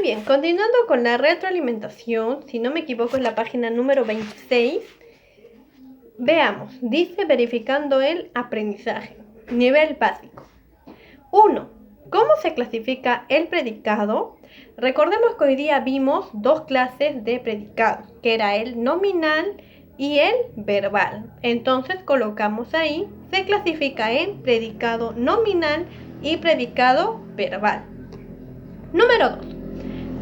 Muy bien, continuando con la retroalimentación, si no me equivoco es la página número 26. Veamos, dice verificando el aprendizaje, nivel básico. 1. ¿Cómo se clasifica el predicado? Recordemos que hoy día vimos dos clases de predicado, que era el nominal y el verbal. Entonces colocamos ahí, se clasifica en predicado nominal y predicado verbal. Número 2.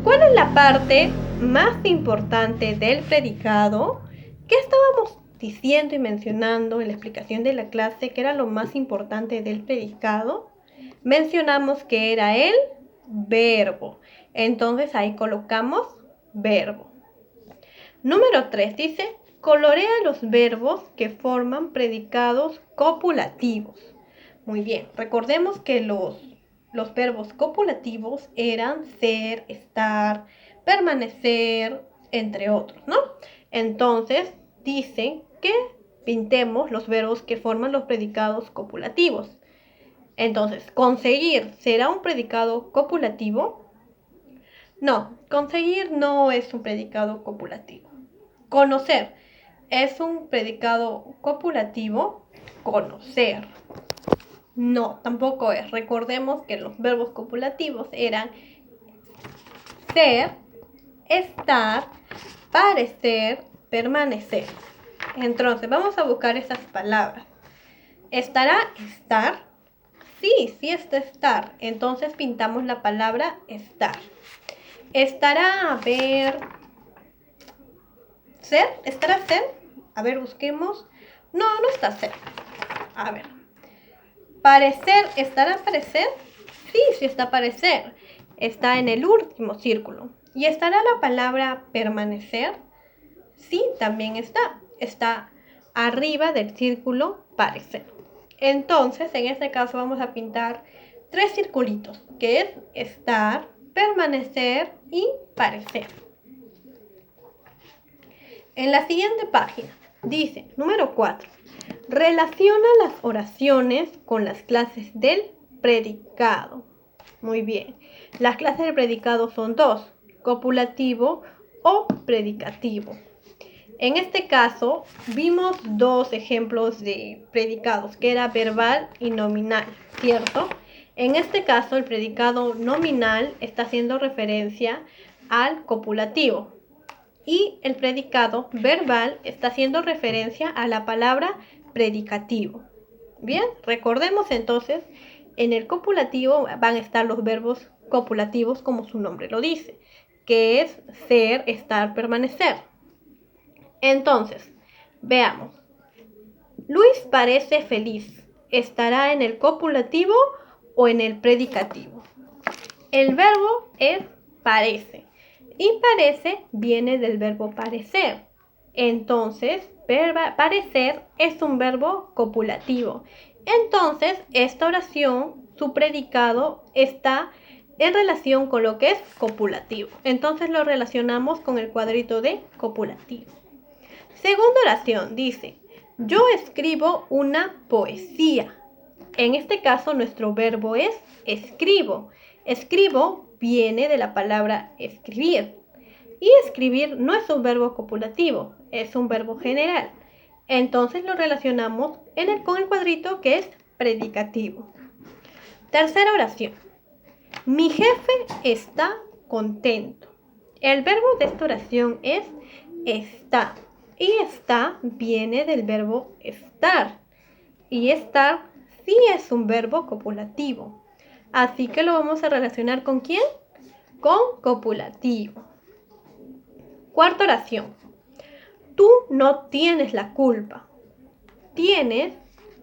¿Cuál es la parte más importante del predicado? ¿Qué estábamos diciendo y mencionando en la explicación de la clase que era lo más importante del predicado? Mencionamos que era el verbo. Entonces ahí colocamos verbo. Número 3 dice, colorea los verbos que forman predicados copulativos. Muy bien, recordemos que los verbos copulativos eran ser, estar, permanecer, entre otros, ¿no? Entonces, dicen que pintemos los verbos que forman los predicados copulativos. Entonces, conseguir, ¿será un predicado copulativo? No, conseguir no es un predicado copulativo. Conocer, ¿es un predicado copulativo? Conocer. No, tampoco es. Recordemos que los verbos copulativos eran ser, estar, parecer, permanecer. Entonces, vamos a buscar esas palabras. ¿Estará estar? Sí, sí está estar. Entonces pintamos la palabra estar. ¿Estará haber ser? ¿Estará ser? A ver, busquemos. No, no está ser. A ver. ¿Parecer? ¿Estará parecer? Sí, sí está parecer. Está en el último círculo. ¿Y estará la palabra permanecer? Sí, también está. Está arriba del círculo parecer. Entonces, en este caso vamos a pintar 3 circulitos, que es estar, permanecer y parecer. En la siguiente página dice, número 4, relaciona las oraciones con las clases del predicado. Muy bien, las clases del predicado son dos, copulativo o predicativo. En este caso, vimos dos ejemplos de predicados, que era verbal y nominal, ¿cierto? En este caso, el predicado nominal está haciendo referencia al copulativo y el predicado verbal está haciendo referencia a la palabra predicativo. Bien, recordemos entonces, en el copulativo van a estar los verbos copulativos como su nombre lo dice, que es ser, estar, permanecer. Entonces, veamos. Luis parece feliz. ¿Estará en el copulativo o en el predicativo? El verbo es parece. Y parece viene del verbo parecer. Entonces, parecer es un verbo copulativo. Entonces, esta oración, su predicado está en relación con lo que es copulativo. Entonces lo relacionamos con el cuadrito de copulativo. Segunda oración dice, yo escribo una poesía. En este caso nuestro verbo es escribo. Escribo viene de la palabra escribir. Y escribir no es un verbo copulativo, es un verbo general. Entonces lo relacionamos con el cuadrito que es predicativo. Tercera oración. Mi jefe está contento. El verbo de esta oración es está. Y está viene del verbo estar. Y estar sí es un verbo copulativo. Así que lo vamos a relacionar ¿con quién? Con copulativo. Cuarta oración. Tú no tienes la culpa. Tienes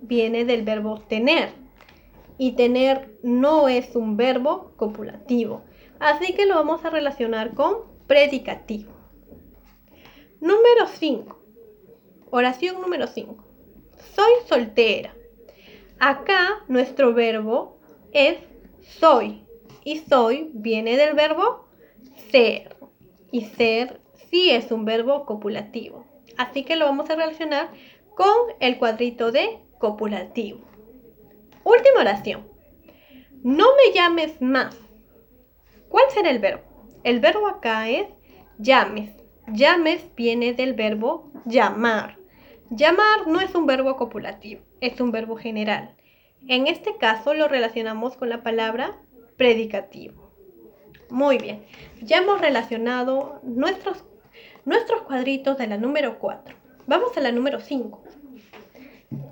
viene del verbo tener. Y tener no es un verbo copulativo. Así que lo vamos a relacionar con predicativo. Número 5. Oración número 5. Soy soltera. Acá nuestro verbo es soy. Y soy viene del verbo ser. Y ser sí es un verbo copulativo. Así que lo vamos a relacionar con el cuadrito de copulativo. Última oración. No me llames más. ¿Cuál será el verbo? El verbo acá es llames. Llames viene del verbo llamar. Llamar no es un verbo copulativo, es un verbo general. En este caso lo relacionamos con la palabra predicativo. Muy bien, ya hemos relacionado nuestros cuadritos de la número 4. Vamos a la número 5.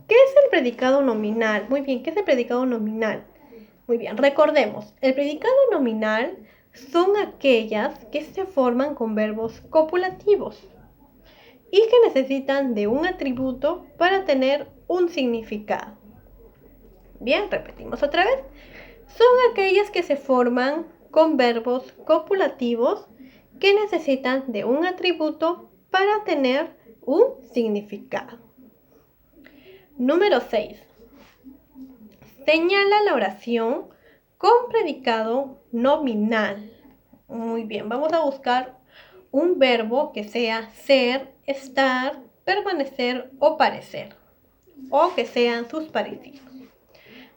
¿Qué es el predicado nominal? Muy bien, ¿qué es el predicado nominal? Muy bien, recordemos, el predicado nominal son aquellas que se forman con verbos copulativos y que necesitan de un atributo para tener un significado. Bien, repetimos otra vez. Son aquellas que se forman con verbos copulativos que necesitan de un atributo para tener un significado. Número 6. Señala la oración con predicado nominal. Muy bien, vamos a buscar un verbo que sea ser, estar, permanecer o parecer, o que sean sus parecidos.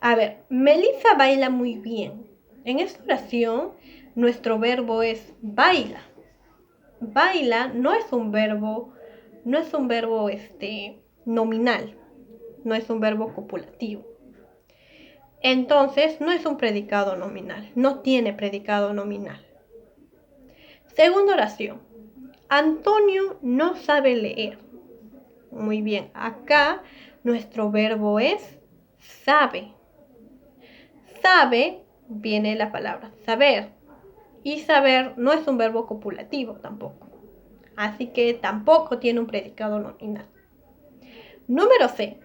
A ver, Melissa baila muy bien. En esta oración, nuestro verbo es baila. Baila no es un verbo nominal, no es un verbo copulativo. Entonces, no es un predicado nominal, no tiene predicado nominal. Segunda oración. Antonio no sabe leer. Muy bien, acá nuestro verbo es sabe. Sabe viene la palabra saber. Y saber no es un verbo copulativo tampoco. Así que tampoco tiene un predicado nominal. Número C.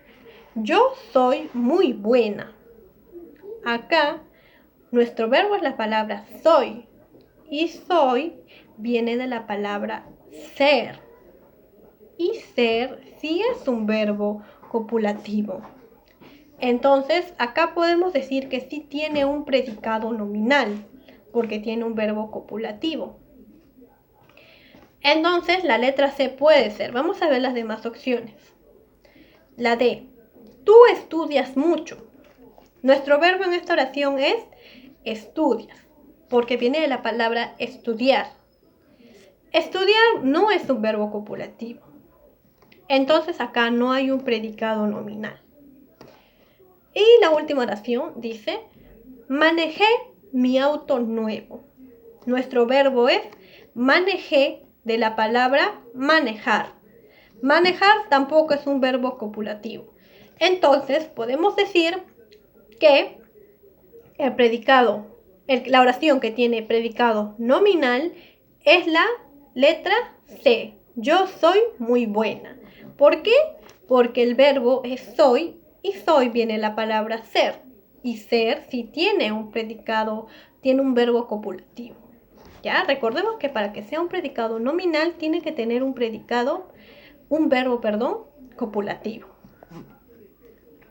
Yo soy muy buena. Acá nuestro verbo es la palabra soy. Y soy viene de la palabra ser. Y ser sí es un verbo copulativo. Entonces, acá podemos decir que sí tiene un predicado nominal, porque tiene un verbo copulativo. Entonces, la letra C puede ser. Vamos a ver las demás opciones. La D. Tú estudias mucho. Nuestro verbo en esta oración es estudias, porque viene de la palabra estudiar. Estudiar no es un verbo copulativo. Entonces, acá no hay un predicado nominal. Y la última oración dice, manejé mi auto nuevo. Nuestro verbo es manejé de la palabra manejar. Manejar tampoco es un verbo copulativo. Entonces podemos decir que el predicado, la oración que tiene predicado nominal es la letra C. Yo soy muy buena. ¿Por qué? Porque el verbo es soy y soy viene la palabra ser. Y ser sí tiene un predicado, tiene un verbo copulativo. Ya, recordemos que para que sea un predicado nominal tiene que tener un verbo, copulativo.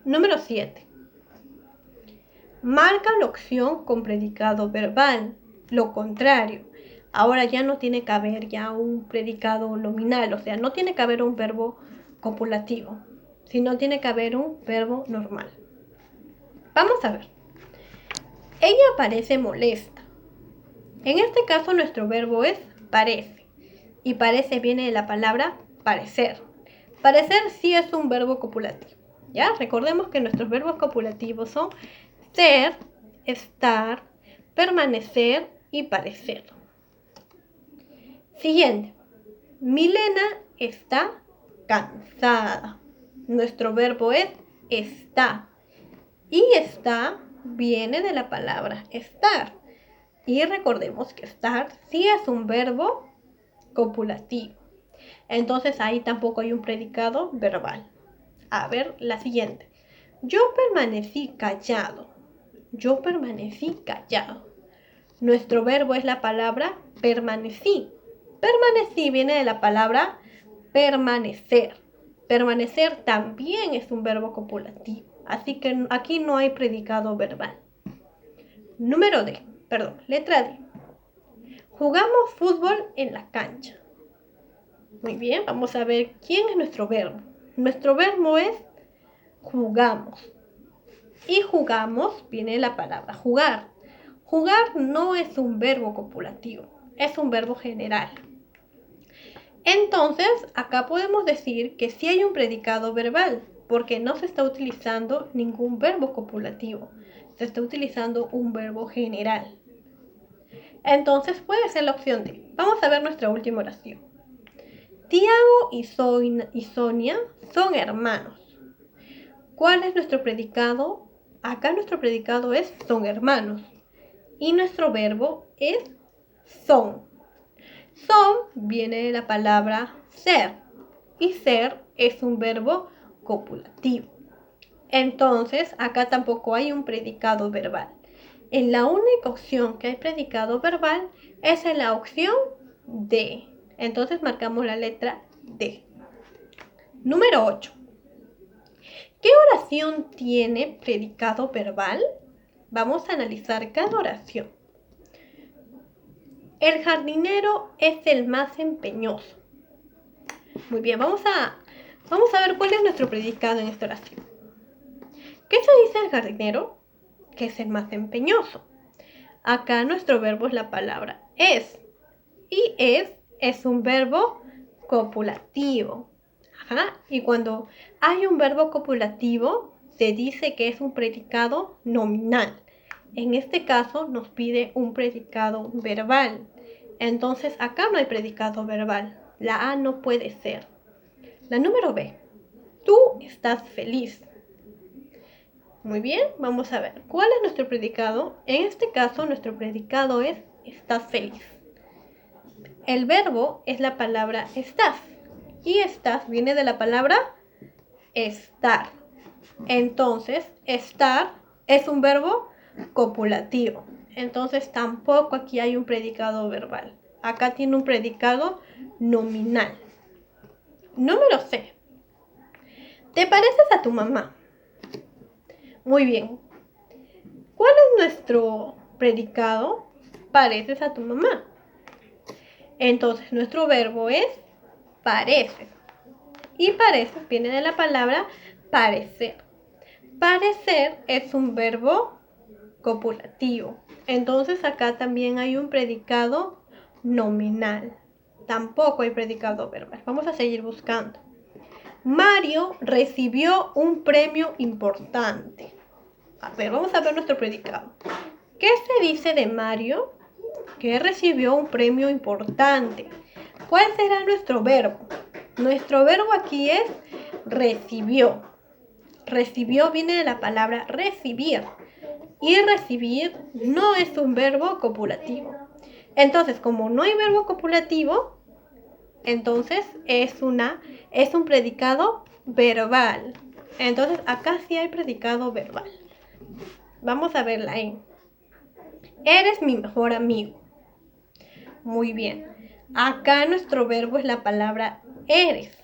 Número 7. Marca la opción con predicado verbal, lo contrario. Ahora ya no tiene que haber ya un predicado nominal, o sea, no tiene que haber un verbo copulativo, sino tiene que haber un verbo normal. Vamos a ver. Ella parece molesta. En este caso nuestro verbo es parece. Y parece viene de la palabra parecer. Parecer sí es un verbo copulativo. ¿Ya? Recordemos que nuestros verbos copulativos son ser, estar, permanecer y parecer. Siguiente. Milena está cansada. Nuestro verbo es está. Y está viene de la palabra estar. Y recordemos que estar sí es un verbo copulativo. Entonces ahí tampoco hay un predicado verbal. A ver, la siguiente. Yo permanecí callado. Yo permanecí callado. Nuestro verbo es la palabra permanecí. Permanecí viene de la palabra permanecer. Permanecer también es un verbo copulativo. Así que aquí no hay predicado verbal. Letra D. Jugamos fútbol en la cancha. Muy bien, vamos a ver quién es nuestro verbo. Nuestro verbo es jugamos. Y jugamos viene la palabra jugar. Jugar no es un verbo copulativo. es un verbo general. Entonces, acá podemos decir que sí hay un predicado verbal, porque no se está utilizando ningún verbo copulativo. Se está utilizando un verbo general. Entonces, puede ser la opción D. Vamos a ver nuestra última oración. Tiago y Sonia son hermanos. ¿Cuál es nuestro predicado? Acá nuestro predicado es son hermanos. Y nuestro verbo es son. Son viene de la palabra ser. Y ser es un verbo copulativo. Entonces, acá tampoco hay un predicado verbal. En la única opción que hay predicado verbal es en la opción D. Entonces marcamos la letra D. Número 8. ¿Qué oración tiene predicado verbal? Vamos a analizar cada oración. El jardinero es el más empeñoso. Muy bien, vamos a ver cuál es nuestro predicado en esta oración. ¿Qué se dice del jardinero? Que es el más empeñoso. Acá nuestro verbo es la palabra es. Y es un verbo copulativo. Ajá. Y cuando hay un verbo copulativo, se dice que es un predicado nominal. En este caso nos pide un predicado verbal. Entonces acá no hay predicado verbal. La A no puede ser. La número B. Tú estás feliz. Muy bien, vamos a ver. ¿Cuál es nuestro predicado? En este caso nuestro predicado es estás feliz. El verbo es la palabra estás. Y estás viene de la palabra estar. Entonces, estar es un verbo copulativo. Entonces, tampoco aquí hay un predicado verbal. Acá tiene un predicado nominal. Número C. ¿Te pareces a tu mamá? Muy bien. ¿Cuál es nuestro predicado? Pareces a tu mamá. Entonces, nuestro verbo es pareces. Y pareces viene de la palabra parecer. Parecer es un verbo copulativo. Entonces acá también hay un predicado nominal. Tampoco hay predicado verbal. Vamos a seguir buscando. Mario recibió un premio importante. A ver, vamos a ver nuestro predicado. ¿Qué se dice de Mario? Que recibió un premio importante. ¿Cuál será nuestro verbo? Nuestro verbo aquí es recibió. Recibió viene de la palabra recibir. Y recibir no es un verbo copulativo. Entonces, como no hay verbo copulativo, entonces es un predicado verbal. Entonces, acá sí hay predicado verbal. Vamos a ver la E. Eres mi mejor amigo. Muy bien. Acá nuestro verbo es la palabra eres.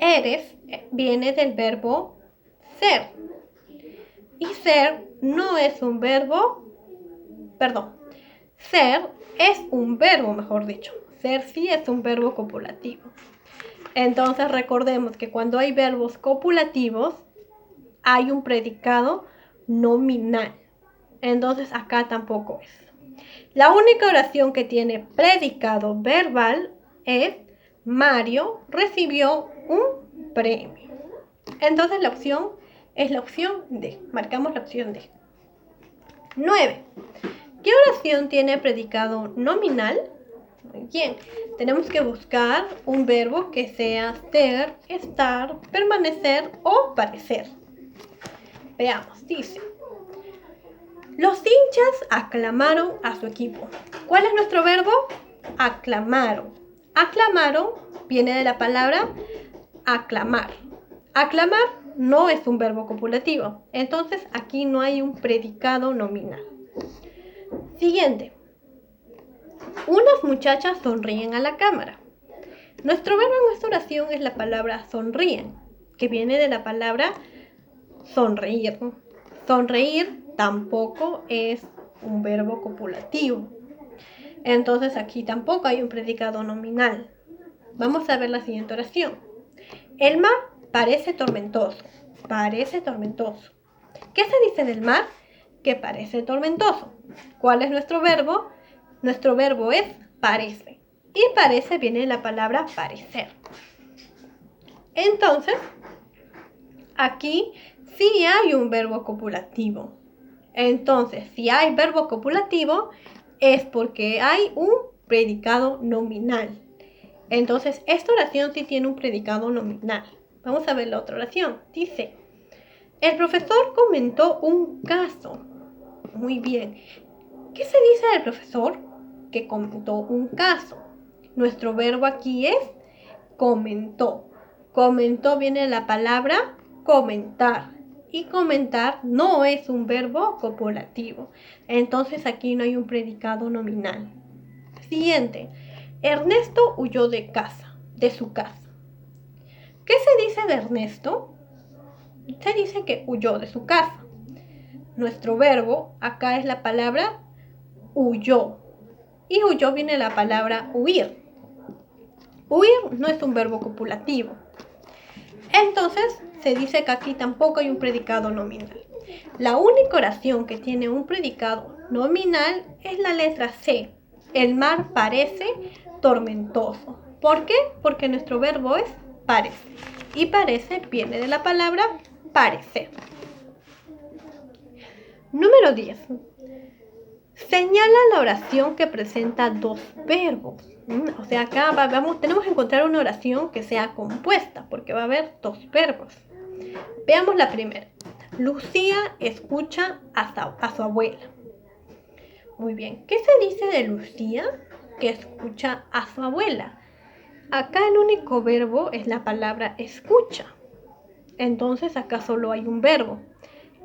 Eres viene del verbo ser. Y ser no es un verbo, ser es un verbo, mejor dicho. Ser sí es un verbo copulativo. Entonces recordemos que cuando hay verbos copulativos, hay un predicado nominal. Entonces acá tampoco es. La única oración que tiene predicado verbal es Mario recibió un premio. Entonces la opción es la opción D. Marcamos la opción D. 9. ¿Qué oración tiene predicado nominal? Muy bien. Tenemos que buscar un verbo que sea ser, estar, permanecer o parecer. Veamos, dice. Los hinchas aclamaron a su equipo. ¿Cuál es nuestro verbo? Aclamaron. Aclamaron viene de la palabra aclamar. Aclamar no es un verbo copulativo. Entonces aquí no hay un predicado nominal. Siguiente. Unas muchachas sonríen a la cámara. Nuestro verbo en esta oración es la palabra sonríen, que viene de la palabra sonreír. Sonreír tampoco es un verbo copulativo. Entonces aquí tampoco hay un predicado nominal. Vamos a ver la siguiente oración. El mar parece tormentoso. Parece tormentoso. ¿Qué se dice del mar? Que parece tormentoso. ¿Cuál es nuestro verbo? Nuestro verbo es parece. Y parece viene de la palabra parecer. Entonces, aquí sí hay un verbo copulativo. Entonces, si hay verbo copulativo, es porque hay un predicado nominal. Entonces, esta oración sí tiene un predicado nominal. Vamos a ver la otra oración. Dice, el profesor comentó un caso. Muy bien. ¿Qué se dice del profesor que comentó un caso? Nuestro verbo aquí es comentó. Comentó viene de la palabra comentar. Y comentar no es un verbo copulativo. Entonces aquí no hay un predicado nominal. Siguiente. Ernesto huyó de su casa. ¿Qué se dice de Ernesto? Se dice que huyó de su casa. Nuestro verbo acá es la palabra huyó. Y huyó viene de la palabra huir. Huir no es un verbo copulativo. Entonces, se dice que aquí tampoco hay un predicado nominal. La única oración que tiene un predicado nominal es la letra C. El mar parece tormentoso. ¿Por qué? Porque nuestro verbo es parece. Y parece viene de la palabra parecer. Número 10. Señala la oración que presenta dos verbos. O sea, acá tenemos que encontrar una oración que sea compuesta, porque va a haber dos verbos. Veamos la primera. Lucía escucha a su abuela. Muy bien. ¿Qué se dice de Lucía que escucha a su abuela? Acá el único verbo es la palabra escucha. Entonces acá solo hay un verbo.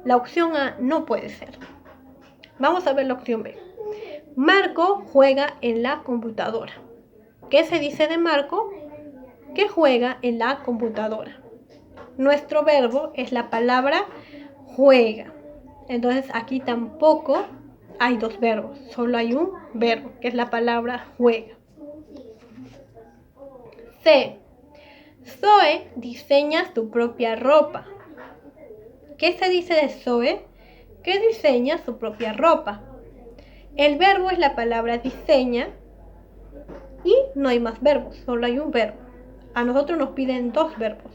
La opción A no puede ser. Vamos a ver la opción B. Marco juega en la computadora. ¿Qué se dice de Marco? Que juega en la computadora. Nuestro verbo es la palabra juega. Entonces aquí tampoco hay dos verbos, solo hay un verbo, que es la palabra juega. C. Zoe diseña su propia ropa. ¿Qué se dice de Zoe? Que diseña su propia ropa. El verbo es la palabra diseña y no hay más verbos, solo hay un verbo. A nosotros nos piden dos verbos.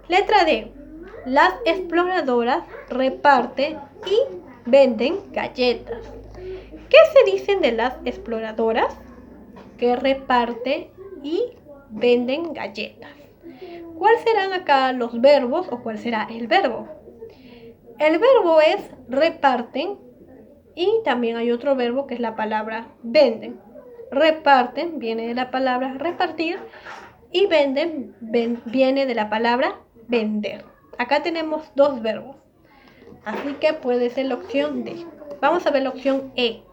Letra D. Las exploradoras reparten y venden galletas. ¿Qué se dicen de las exploradoras? Que reparten y venden galletas. ¿Cuáles serán acá los verbos o cuál será el verbo? El verbo es reparten y también hay otro verbo que es la palabra venden. Reparten viene de la palabra repartir y venden viene de la palabra vender. Acá tenemos dos verbos, así que puede ser la opción D. Vamos a ver la opción E.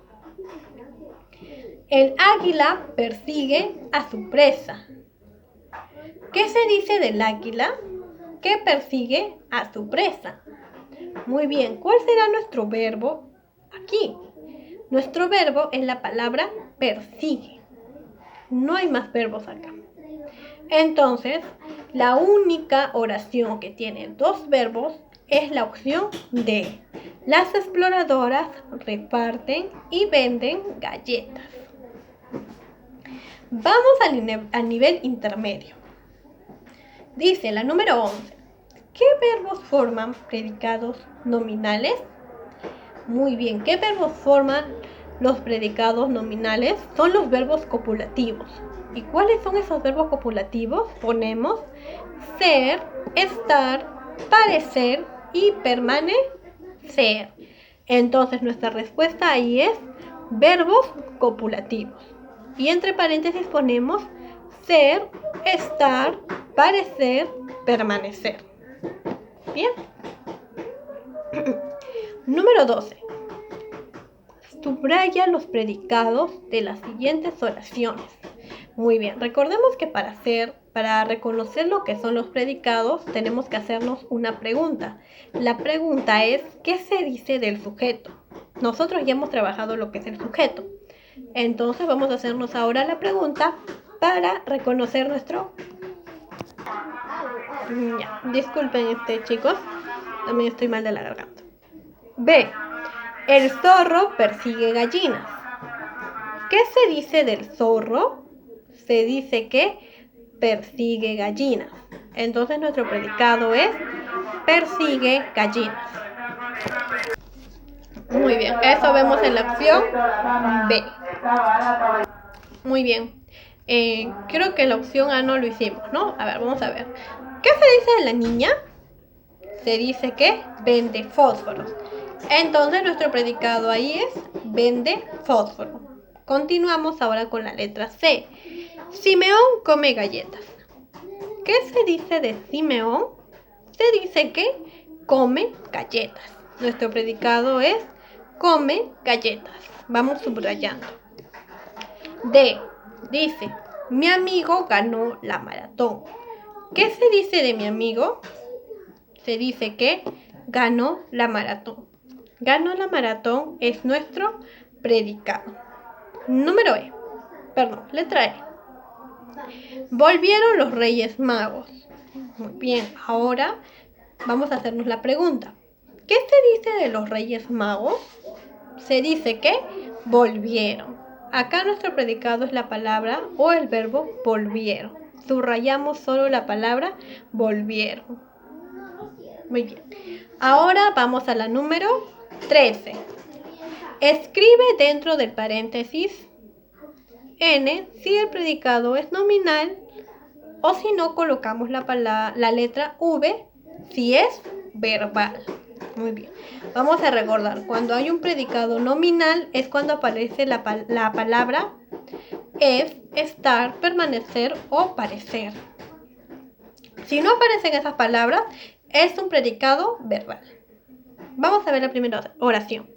El águila persigue a su presa. ¿Qué se dice del águila? Que persigue a su presa. Muy bien, ¿cuál será nuestro verbo aquí? Nuestro verbo es la palabra persigue. No hay más verbos acá. Entonces, la única oración que tiene dos verbos es la opción D. Las exploradoras reparten y venden galletas. Vamos al nivel intermedio. Dice la número 11. ¿Qué verbos forman predicados nominales? Muy bien, ¿qué verbos forman los predicados nominales? Son los verbos copulativos. ¿Y cuáles son esos verbos copulativos? Ponemos ser, estar, parecer y permanecer. Entonces nuestra respuesta ahí es verbos copulativos. Y entre paréntesis ponemos ser, estar, parecer, permanecer. Bien. Número 12. Subraya los predicados de las siguientes oraciones. Muy bien, recordemos que para reconocer lo que son los predicados, tenemos que hacernos una pregunta. La pregunta es, ¿qué se dice del sujeto? Nosotros ya hemos trabajado lo que es el sujeto. Entonces vamos a hacernos ahora la pregunta para reconocer nuestro... Ya, disculpen chicos, también estoy mal de la garganta. B. El zorro persigue gallinas. ¿Qué se dice del zorro? Se dice que persigue gallinas. Entonces nuestro predicado es persigue gallinas. Muy bien, eso vemos en la opción B. Muy bien. Creo que la opción A no lo hicimos, ¿no? A ver, vamos a ver. ¿Qué se dice de la niña? Se dice que vende fósforos. Entonces nuestro predicado ahí es vende fósforo. Continuamos ahora con la letra C. Simeón come galletas. ¿Qué se dice de Simeón? Se dice que come galletas. Nuestro predicado es come galletas. Vamos subrayando. D. Dice, mi amigo ganó la maratón. ¿Qué se dice de mi amigo? Se dice que ganó la maratón. Ganó la maratón es nuestro predicado. Letra E. Volvieron los Reyes Magos. Muy bien, ahora vamos a hacernos la pregunta. ¿Qué se dice de los Reyes Magos? Se dice que volvieron. Acá nuestro predicado es la palabra o el verbo volvieron. Subrayamos solo la palabra volvieron. Muy bien. Ahora vamos a la número 13. Escribe dentro del paréntesis N si el predicado es nominal o si no colocamos la letra V si es verbal. Muy bien. Vamos a recordar, cuando hay un predicado nominal es cuando aparece la palabra es, estar, permanecer o parecer. Si no aparecen esas palabras, es un predicado verbal. Vamos a ver la primera oración.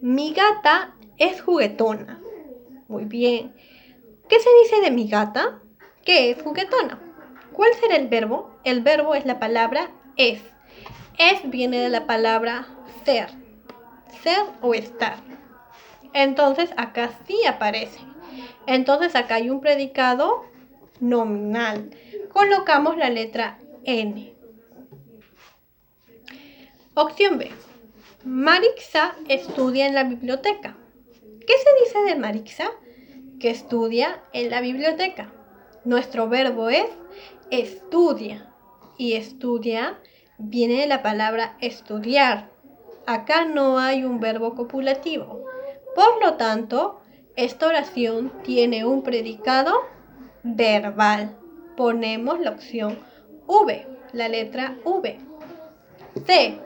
Mi gata es juguetona. Muy bien. ¿Qué se dice de mi gata? Que es juguetona. ¿Cuál será el verbo? El verbo es la palabra es. Es viene de la palabra ser. Ser o estar. Entonces acá sí aparece. Entonces acá hay un predicado nominal. Colocamos la letra N. Opción B. Marixa estudia en la biblioteca. ¿Qué se dice de Marixa? Que estudia en la biblioteca. Nuestro verbo es estudia. Y estudia viene de la palabra estudiar. Acá no hay un verbo copulativo. Por lo tanto, esta oración tiene un predicado verbal. Ponemos la opción V, la letra V. C.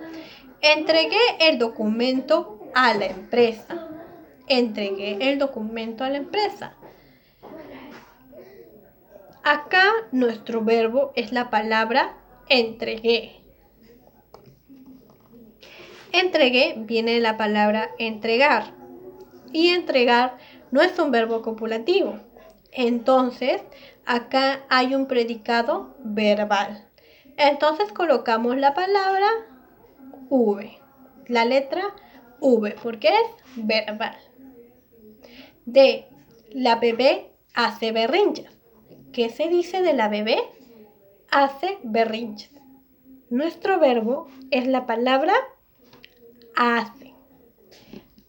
Entregué el documento a la empresa. Entregué el documento a la empresa. Acá nuestro verbo es la palabra entregué. Entregué viene de la palabra entregar. Y entregar no es un verbo copulativo. Entonces, acá hay un predicado verbal. Entonces colocamos la palabra V, la letra V, porque es verbal. D. La bebé hace berrinches. ¿Qué se dice de la bebé? Hace berrinches. Nuestro verbo es la palabra hace.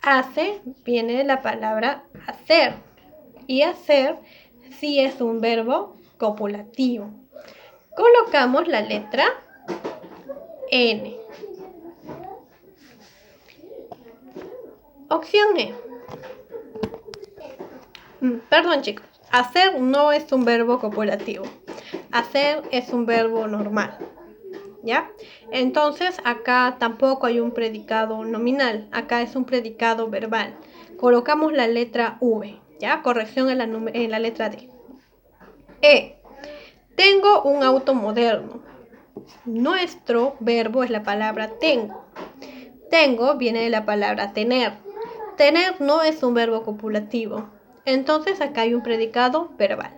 Hace viene de la palabra hacer. Y hacer sí es un verbo copulativo. Colocamos la letra N. Opción E. Perdón, chicos. Hacer no es un verbo copulativo. Hacer es un verbo normal. ¿Ya? Entonces, acá tampoco hay un predicado nominal. Acá es un predicado verbal. Colocamos la letra V. ¿Ya? Corrección en la letra D. E. Tengo un auto moderno. Nuestro verbo es la palabra tengo. Tengo viene de la palabra tener. Tener no es un verbo copulativo. Entonces acá hay un predicado verbal.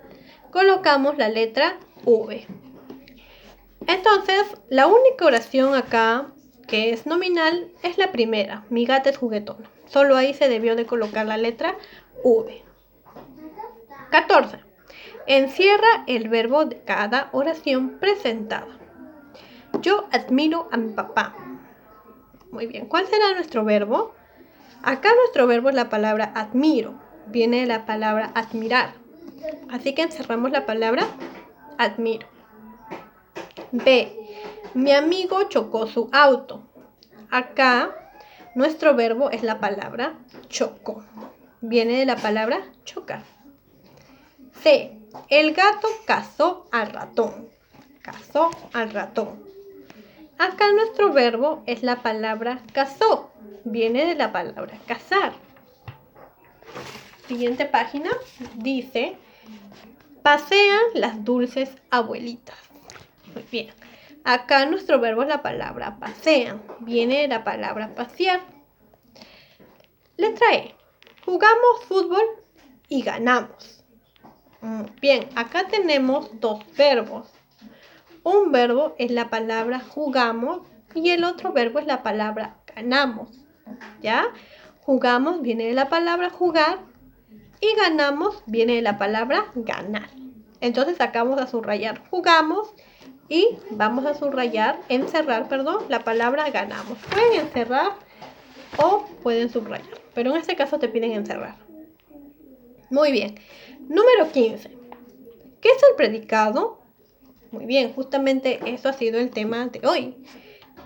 Colocamos la letra V. Entonces, la única oración acá que es nominal es la primera. Mi gata es juguetona. Solo ahí se debió de colocar la letra V. 14. Encierra el verbo de cada oración presentada. Yo admiro a mi papá. Muy bien. ¿Cuál será nuestro verbo? Acá nuestro verbo es la palabra admiro. viene de la palabra admirar. Así que encerramos la palabra admiro. B. Mi amigo chocó su auto. Acá nuestro verbo es la palabra chocó. Viene de la palabra chocar. C. El gato cazó al ratón. Cazó al ratón. Acá nuestro verbo es la palabra cazó. Viene de la palabra cazar. Siguiente página dice: pasean las dulces abuelitas. Muy bien. Acá nuestro verbo es la palabra pasean. Viene de la palabra pasear. Letra E. Jugamos fútbol y ganamos. Bien, acá tenemos dos verbos. Un verbo es la palabra jugamos y el otro verbo es la palabra ganamos. ¿Ya? Jugamos viene de la palabra jugar y ganamos viene de la palabra ganar. Entonces acá vamos a subrayar jugamos y vamos a encerrar, la palabra ganamos. Pueden encerrar o pueden subrayar, pero en este caso te piden encerrar. Muy bien. Número 15. ¿Qué es el predicado? Muy bien, justamente eso ha sido el tema de hoy.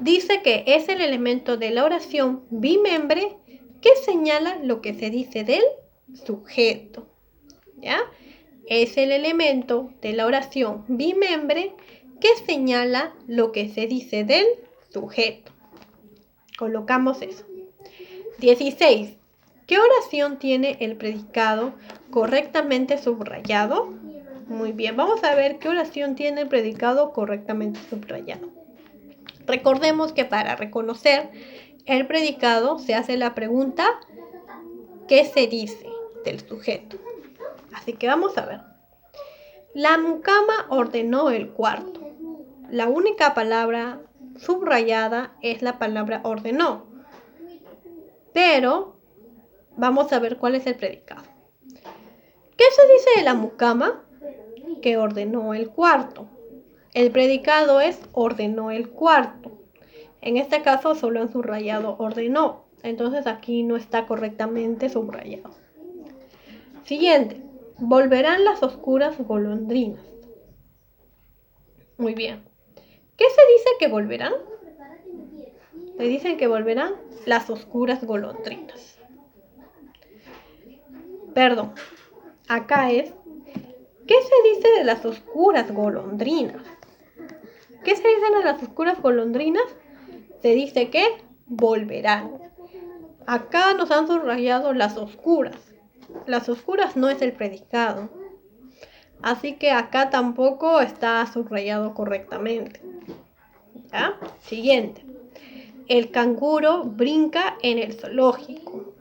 Dice que es el elemento de la oración bimembre que señala lo que se dice del sujeto. ¿Ya? Es el elemento de la oración bimembre que señala lo que se dice del sujeto. Colocamos eso. 16. ¿Qué oración tiene el predicado correctamente subrayado? Muy bien, vamos a ver qué oración tiene el predicado correctamente subrayado. Recordemos que para reconocer el predicado se hace la pregunta ¿qué se dice del sujeto? Así que vamos a ver. La mucama ordenó el cuarto. La única palabra subrayada es la palabra ordenó. Pero vamos a ver cuál es el predicado. ¿Qué se dice de la mucama? Que ordenó el cuarto. El predicado es ordenó el cuarto. En este caso solo han subrayado ordenó. Entonces aquí no está correctamente subrayado. Siguiente. Volverán las oscuras golondrinas. Muy bien. ¿Qué se dice que volverán? Se dicen que volverán las oscuras golondrinas. Perdón. Acá es ¿qué se dice de las oscuras golondrinas? ¿Qué se dice de las oscuras golondrinas? Se dice que volverán. Acá nos han subrayado las oscuras. Las oscuras no es el predicado. Así que acá tampoco está subrayado correctamente. ¿Ya? Siguiente. El canguro brinca en el zoológico.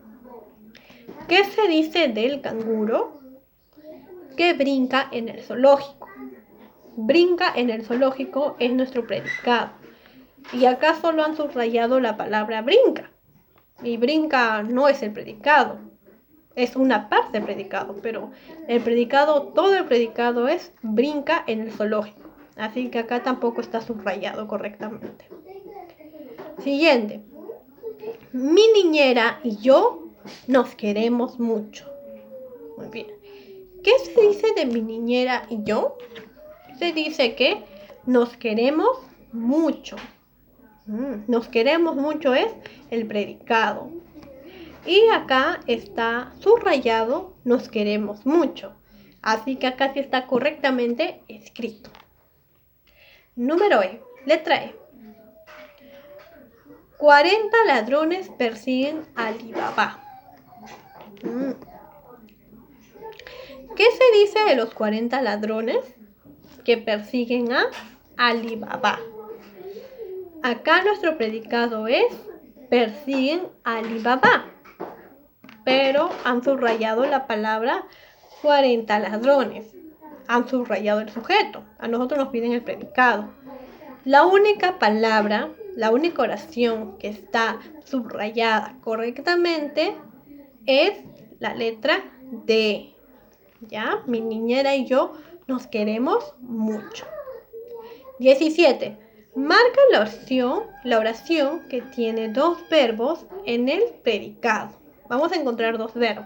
¿Qué se dice del canguro? Que brinca en el zoológico. Brinca en el zoológico es nuestro predicado. Y acá solo han subrayado la palabra brinca. Y brinca no es el predicado. Es una parte del predicado. Pero el predicado, todo el predicado es brinca en el zoológico. Así que acá tampoco está subrayado correctamente. Siguiente. Mi niñera y yo nos queremos mucho. Muy bien. ¿Qué se dice de mi niñera y yo? Se dice que nos queremos mucho. Nos queremos mucho es el predicado. Y acá está subrayado nos queremos mucho. Así que acá sí está correctamente escrito. Número E. Letra E. 40 ladrones persiguen a Alibaba. ¿Qué se dice de los 40 ladrones que persiguen a Alibaba? Acá nuestro predicado es persiguen a Alibaba, pero han subrayado la palabra 40 ladrones. Han subrayado el sujeto. A nosotros nos piden el predicado. La única palabra, la única oración que está subrayada correctamente es la letra D. ¿Ya? Mi niñera y yo nos queremos mucho. 17. Marca la oración que tiene dos verbos en el predicado. Vamos a encontrar dos verbos.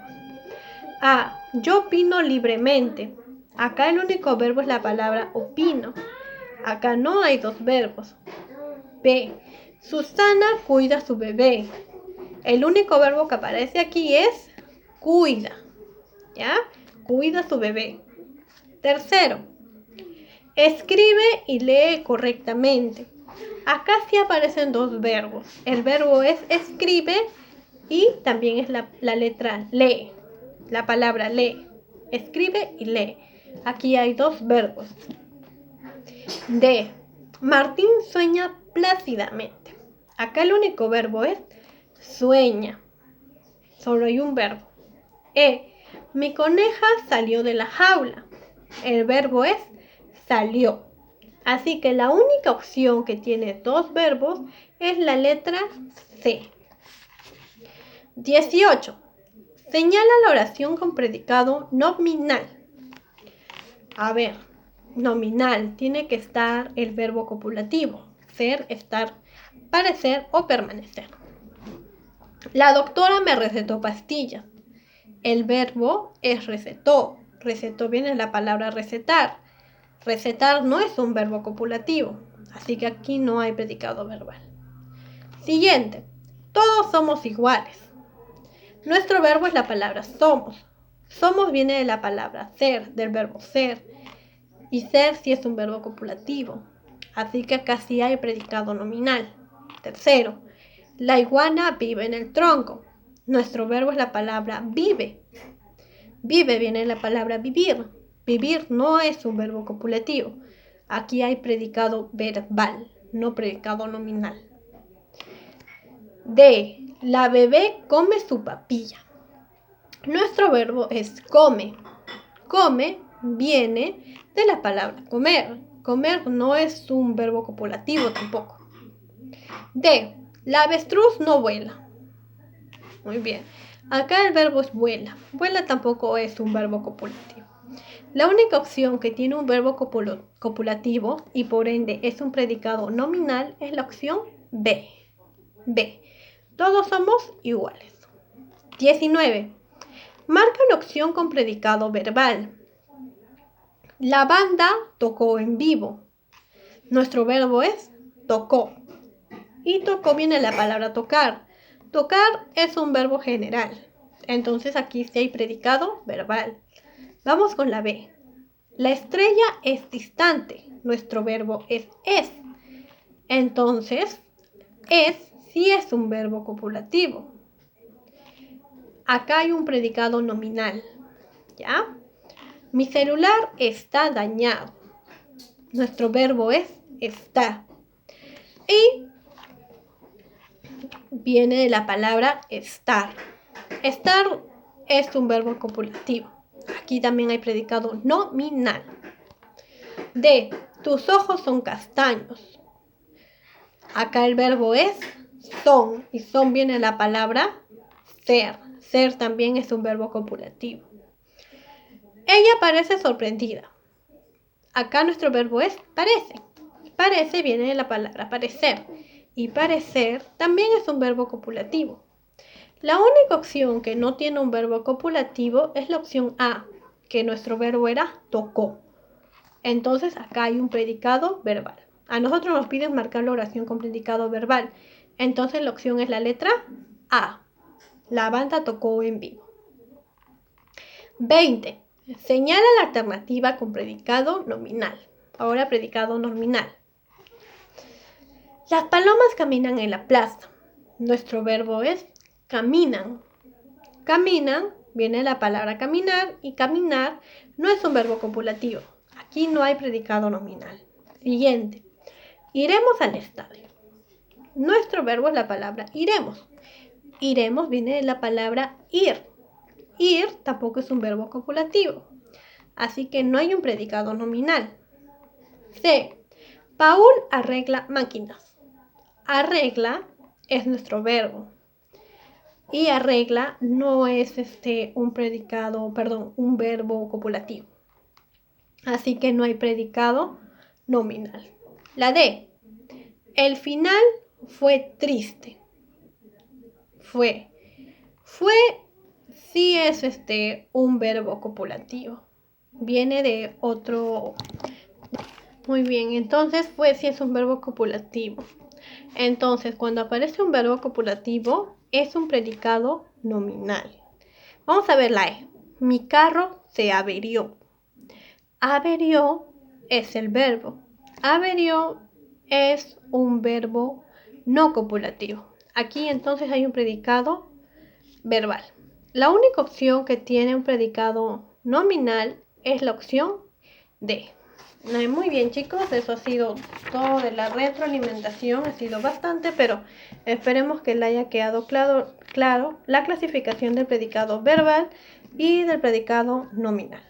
A. Yo opino libremente. Acá el único verbo es la palabra opino. Acá no hay dos verbos. B. Susana cuida a su bebé. El único verbo que aparece aquí es cuida. ¿Ya? Cuida a su bebé. Tercero. Escribe y lee correctamente. Acá sí aparecen dos verbos. El verbo es escribe y también es la letra lee. La palabra lee. Escribe y lee. Aquí hay dos verbos. D. Martín sueña plácidamente. Acá el único verbo es sueña. Solo hay un verbo. E. Mi coneja salió de la jaula. El verbo es salió. Así que la única opción que tiene dos verbos es la letra C. 18. Señala la oración con predicado nominal. A ver, nominal tiene que estar el verbo copulativo. Ser, estar, parecer o permanecer. La doctora me recetó pastillas. El verbo es recetó. Recetó viene la palabra recetar. Recetar no es un verbo copulativo, así que aquí no hay predicado verbal. Siguiente. Todos somos iguales. Nuestro verbo es la palabra somos. Somos viene de la palabra ser, del verbo ser. Y ser sí es un verbo copulativo, así que acá sí hay predicado nominal. Tercero. La iguana vive en el tronco. Nuestro verbo es la palabra vive. Vive viene de la palabra vivir. Vivir no es un verbo copulativo. Aquí hay predicado verbal, no predicado nominal. D. La bebé come su papilla. Nuestro verbo es come. Come viene de la palabra comer. Comer no es un verbo copulativo tampoco. D. La avestruz no vuela. Muy bien. Acá el verbo es vuela. Vuela tampoco es un verbo copulativo. La única opción que tiene un verbo copulativo y por ende es un predicado nominal es la opción B. B. Todos somos iguales. 19. Marca la opción con predicado verbal. La banda tocó en vivo. Nuestro verbo es tocó. Y tocó viene la palabra tocar. Tocar es un verbo general. Entonces aquí sí hay predicado verbal. Vamos con la B. La estrella es distante. Nuestro verbo es. Entonces, sí es un verbo copulativo. Acá hay un predicado nominal. ¿Ya? Mi celular está dañado. Nuestro verbo es está. Y viene de la palabra estar. Estar es un verbo copulativo. Aquí también hay predicado nominal. D. Tus ojos son castaños. Acá el verbo es son. Y son viene de la palabra ser. Ser también es un verbo copulativo. Ella parece sorprendida. Acá nuestro verbo es parece. Parece viene de la palabra parecer. Y parecer también es un verbo copulativo. La única opción que no tiene un verbo copulativo es la opción A, que nuestro verbo era tocó. Entonces acá hay un predicado verbal. A nosotros nos piden marcar la oración con predicado verbal. Entonces la opción es la letra A. La banda tocó en vivo. 20. Señala la alternativa con predicado nominal. Ahora predicado nominal. Las palomas caminan en la plaza. Nuestro verbo es caminan. Caminan viene la palabra caminar y caminar no es un verbo copulativo. Aquí no hay predicado nominal. Siguiente. Iremos al estadio. Nuestro verbo es la palabra iremos. Iremos viene de la palabra ir. Ir tampoco es un verbo copulativo. Así que no hay un predicado nominal. C. Paul arregla máquinas. Arregla es nuestro verbo. Y arregla no es un verbo copulativo. Así que no hay predicado nominal. La D. El final fue triste. Fue sí es un verbo copulativo. Viene de otro. Muy bien, entonces pues sí es un verbo copulativo. Entonces, cuando aparece un verbo copulativo, es un predicado nominal. Vamos a ver la E. Mi carro se averió. Averió es el verbo. Averió es un verbo no copulativo. Aquí entonces hay un predicado verbal. La única opción que tiene un predicado nominal es la opción D. Muy bien, chicos, eso ha sido todo de la retroalimentación. Ha sido bastante, pero esperemos que le haya quedado claro la clasificación del predicado verbal y del predicado nominal.